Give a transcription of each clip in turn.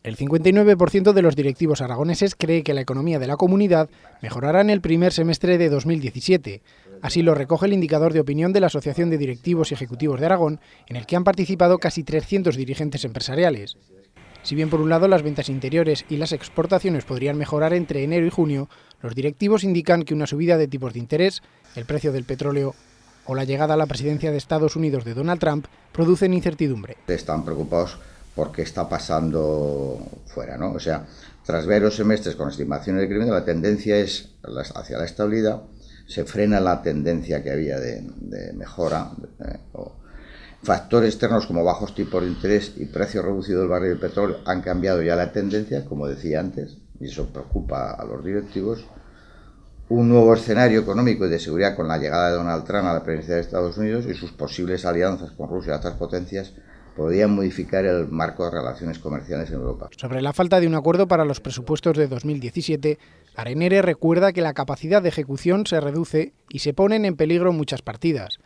El 59% de los directivos aragoneses cree que la economía de la comunidad mejorará en el primer semestre de 2017. Así lo recoge el indicador de opinión de la Asociación de Directivos y Ejecutivos de Aragón, en el que han participado casi 300 dirigentes empresariales. Si bien por un lado las ventas interiores y las exportaciones podrían mejorar entre enero y junio, los directivos indican que una subida de tipos de interés, el precio del petróleo o la llegada a la presidencia de Estados Unidos de Donald Trump producen incertidumbre. Están preocupados por qué está pasando fuera, ¿no? O sea, tras varios semestres con estimaciones de crecimiento, la tendencia es hacia la estabilidad, se frena la tendencia que había de mejora. Factores externos como bajos tipos de interés y precio reducido del barril del petróleo han cambiado ya la tendencia, como decía antes, y eso preocupa a los directivos. Un nuevo escenario económico y de seguridad con la llegada de Donald Trump a la presidencia de Estados Unidos y sus posibles alianzas con Rusia y otras potencias podrían modificar el marco de relaciones comerciales en Europa. Sobre la falta de un acuerdo para los presupuestos de 2017, Arenere recuerda que la capacidad de ejecución se reduce y se ponen en peligro muchas partidas.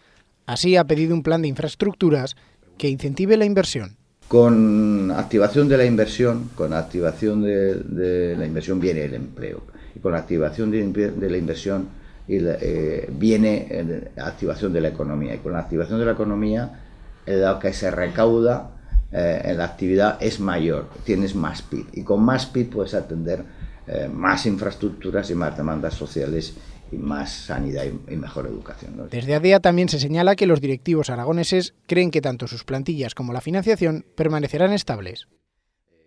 Así ha pedido un plan de infraestructuras que incentive la inversión. Con activación de la inversión, viene el empleo. Y con la activación de la inversión viene la activación de la economía. Y con la activación de la economía, lo que se recauda en la actividad es mayor, tienes más PIB. Y con más PIB puedes atender más infraestructuras y más demandas sociales y más sanidad y mejor educación, ¿no? Desde ADEA también se señala que los directivos aragoneses creen que tanto sus plantillas como la financiación permanecerán estables.